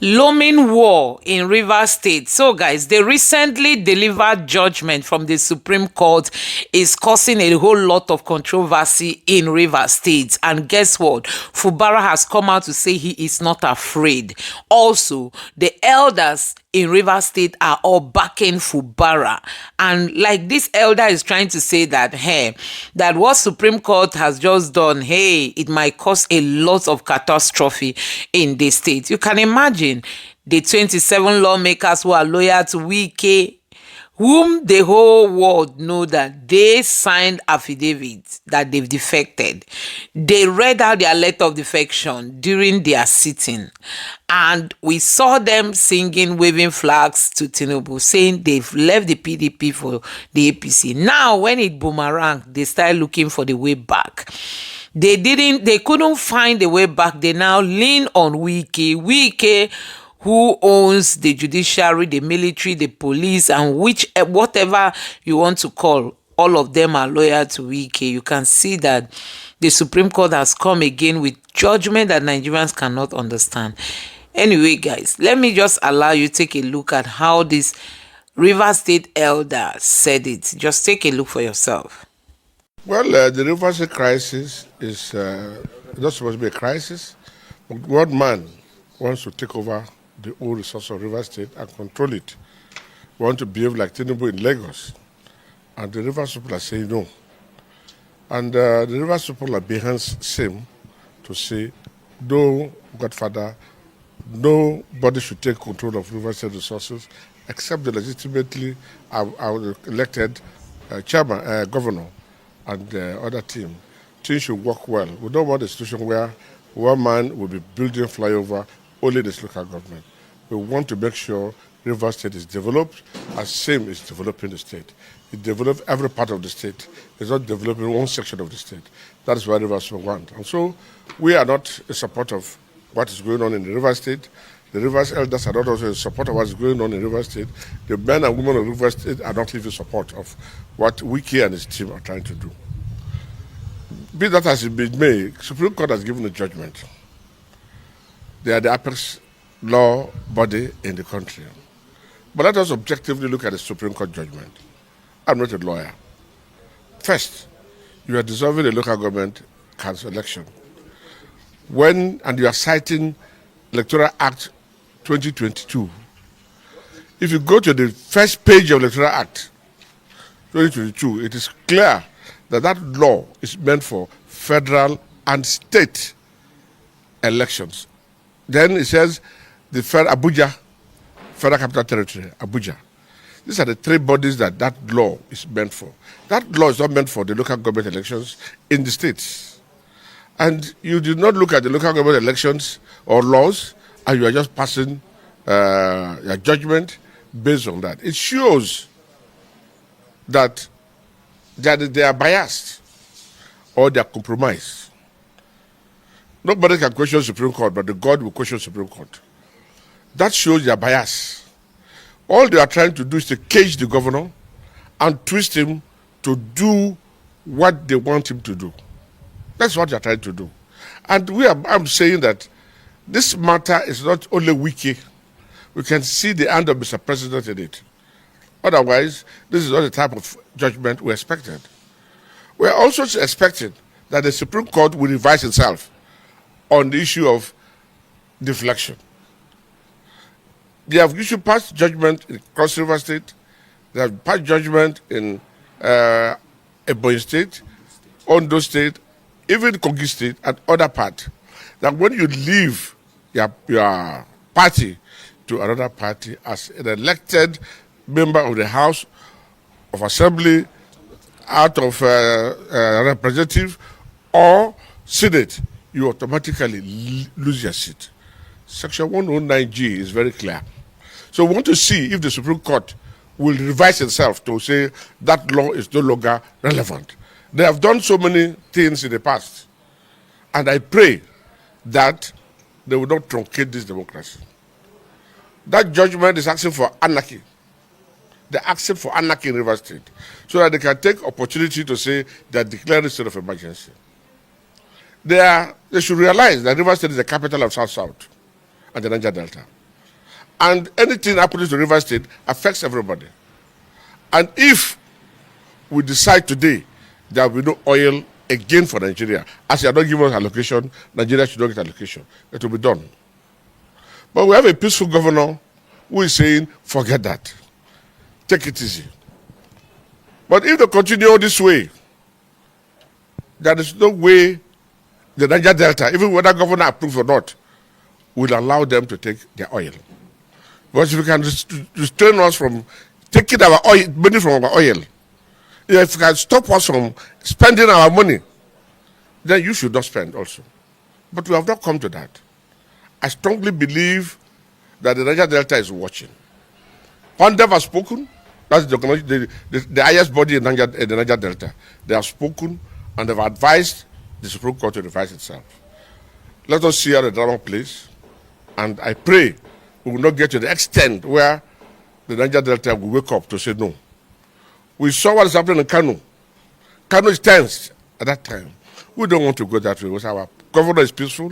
Looming war in Rivers State. So, guys, the recently delivered judgment from the Supreme Court is causing a whole lot of controversy in Rivers State. And guess what? Fubara has come out to say he is not afraid. Also, the elders in Rivers State are all backing Fubara. And like this elder is trying to say that, hey, that what Supreme Court has just done, hey, it might cause a lot of catastrophe in the state. You can imagine the 27 lawmakers who are loyal to Wike, whom the whole world know that they signed affidavits that they've defected. They read out their letter of defection during their sitting, and we saw them singing, waving flags to Tinubu, saying they've left the PDP for the APC. Now, when it boomerang, they start looking for the way back. They couldn't find the way back. They now lean on Wike, who owns the judiciary, the military, the police, and whatever you want to call. All of them are loyal to Wike. You can see that the Supreme Court has come again with judgment that Nigerians cannot understand. Anyway, guys, let me just allow you to take a look at how this Rivers State elder said it. Just take a look for yourself. Well, the Rivers State crisis is not supposed to be a crisis. But one man wants to take over the whole resource of Rivers State and control it. We want to behave like Tinubu in Lagos. And the Rivers people are saying no. And the Rivers people are behind same to say, no, Godfather, nobody should take control of Rivers State resources except the legitimately elected chairman, governor, and the other team. Things should work well. We don't want a situation where one man will be building flyover only this local government. We want to make sure Rivers State is developed as same is developing the state. It develops every part of the state. It's not developing one section of the state. That is what Rivers State want. And so we are not in support of what is going on in the Rivers State. The Rivers elders are not also in support of what is going on in Rivers State. The men and women of Rivers State are not even in support of what Wike and his team are trying to do. Be that as it may, Supreme Court has given a judgment. They are the apex law body in the country. But let us objectively look at the Supreme Court judgment. I'm not a lawyer. First, you are dissolving a local government council election. And you are citing Electoral Act 2022. If you go to the first page of Electoral Act 2022, it is clear that that law is meant for federal and state elections. Then it says the Abuja, Federal Capital Territory, Abuja. These are the three bodies that law is meant for. That law is not meant for the local government elections in the states. And you do not look at the local government elections or laws, and you are just passing your judgment based on that. It shows that they are biased or they are compromised. Nobody can question Supreme Court, but the God will question Supreme Court. That shows their bias. All they are trying to do is to cage the governor and twist him to do what they want him to do. That's what they are trying to do. And I'm saying that this matter is not only Wike. We can see the hand of Mr. President in it. Otherwise, this is not the type of judgment we expected. We are also expecting that the Supreme Court will revise itself on the issue of deflection. They have issued past judgment in Cross River State. They have passed judgment in Ebonyi State, Ondo State, even Kogi State and other parts. That when you leave your party to another party as an elected member of the House of Assembly, out of representative or Senate, you automatically lose your seat. Section 109G is very clear. So we want to see if the Supreme Court will revise itself to say that law is no longer relevant. They have done so many things in the past. And I pray that they will not truncate this democracy. That judgment is asking for anarchy. They're asking for anarchy in Rivers State so that they can take opportunity to say they're declaring a state of emergency. They should realize that Rivers State is the capital of South-South. and the Niger Delta. And anything happening to River State affects everybody. And if we decide today there will be no oil again for Nigeria, as you are not giving us allocation, Nigeria should not get allocation. It will be done. But we have a peaceful governor who is saying, forget that. Take it easy. But if they continue this way, there is no way the Niger Delta, even whether governor approves or not, will allow them to take their oil. Because if you can restrain us from taking our oil, money from our oil, if you can stop us from spending our money, then you should not spend also. But we have not come to that. I strongly believe that the Niger Delta is watching. UNDEF has spoken. That's the highest body in the Niger Delta. They have spoken and they've advised the Supreme Court to revise itself. Let us see how the drama plays. And I pray we will not get to the extent where the Niger Delta will wake up to say no. We saw what is happening in Kanu. Kanu is tense at that time. We don't want to go that way because our governor is peaceful.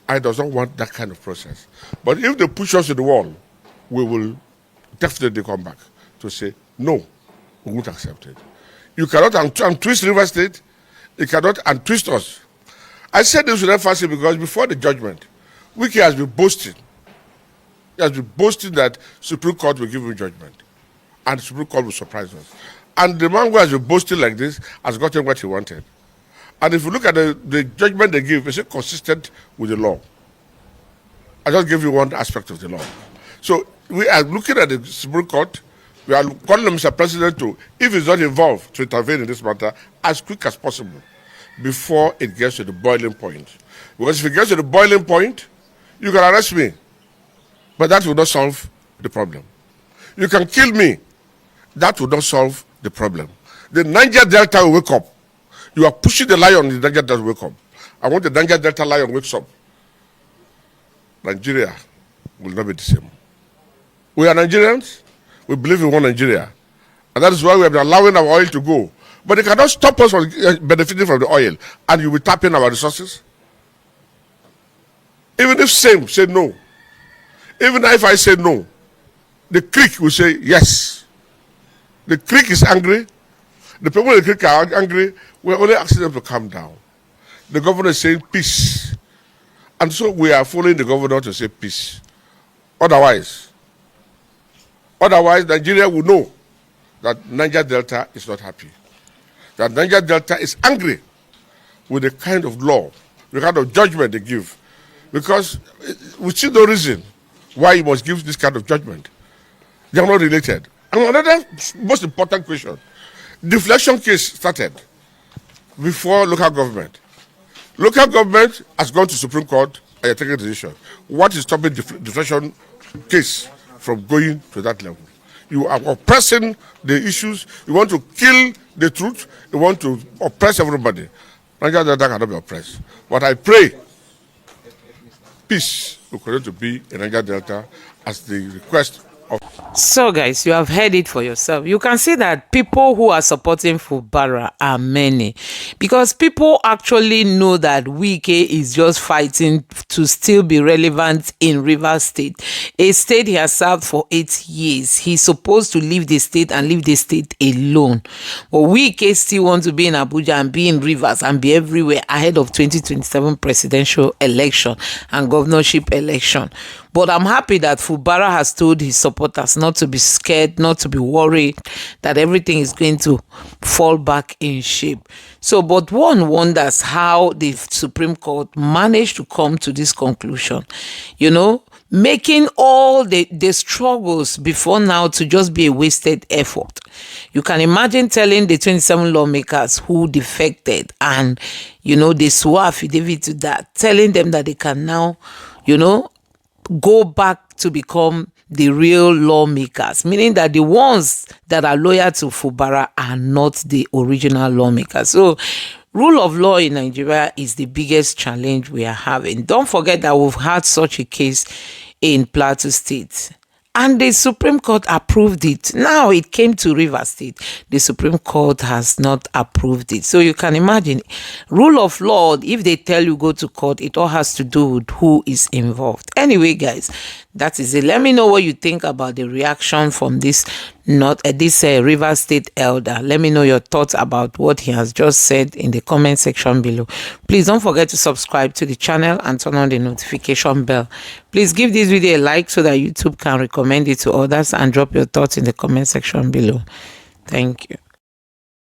I does not want that kind of process. But if they push us to the wall, we will definitely come back to say, no, we won't accept it. You cannot untwist River State. You cannot untwist us. I said this with emphasis because before the judgment, Wike has been boasting. He has been boasting that Supreme Court will give him judgment. And the Supreme Court will surprise us. And the man who has been boasting like this has gotten what he wanted. And if you look at the judgment they give, it's consistent with the law. I just give you one aspect of the law. So we are looking at the Supreme Court. We are calling on Mr. President to, if he's not involved, to intervene in this matter as quick as possible before it gets to the boiling point. Because if it gets to the boiling point, you can arrest me, but that will not solve the problem. You can kill me, that will not solve the problem. The Niger Delta will wake up. You are pushing the lion, the Niger Delta will wake up. I want the Niger Delta lion wakes up. Nigeria will not be the same. We are Nigerians. We believe in one Nigeria. And that is why we have been allowing our oil to go. But it cannot stop us from benefiting from the oil. And you will tap in our resources. Even if same say no. Even if I say no, the creek will say yes. The creek is angry. The people in the creek are angry. We're only asking them to calm down. The governor is saying peace. And so we are following the governor to say peace. Otherwise, Nigeria will know that Niger Delta is not happy. That Niger Delta is angry with the kind of law, the kind of judgment they give. Because we see no reason why you must give this kind of judgment. They are not related. And another most important question, deflection case started before local government. Local government has gone to Supreme Court and you're taking a decision. What is stopping deflection case from going to that level? You are oppressing the issues. You want to kill the truth. You want to oppress everybody. Niger Delta cannot be oppressed. But I pray peace will continue to be in Niger Delta as the request. So guys, you have heard it for yourself. You can see that people who are supporting Fubara are many, because people actually know that Wike is just fighting to still be relevant in Rivers State, a state he has served for 8 years. He's supposed to leave the state and leave the state alone. But Wike still wants to be in Abuja and be in Rivers and be everywhere ahead of 2027 presidential election and governorship election. But I'm happy that Fubara has told his supporters not to be scared, not to be worried, that everything is going to fall back in shape. So, but one wonders how the Supreme Court managed to come to this conclusion, you know, making all the struggles before now to just be a wasted effort. You can imagine telling the 27 lawmakers who defected and, you know, they swore affidavit to that, telling them that they can now, you know, go back to become the real lawmakers, meaning that the ones that are loyal to Fubara are not the original lawmakers. So rule of law in Nigeria is the biggest challenge we are having. Don't forget that we've had such a case in Plateau State. and the Supreme Court approved it. Now it came to Rivers State. The Supreme Court has not approved it. So you can imagine, rule of law, if they tell you go to court, it all has to do with who is involved. Anyway, guys, that is it. Let me know what you think about the reaction from this Rivers State elder. Let me know your thoughts about what he has just said in the comment section below. Please don't forget to subscribe to the channel and turn on the notification bell. Please give this video a like so that YouTube can recommend it to others, and drop your thoughts in the comment section below. Thank you.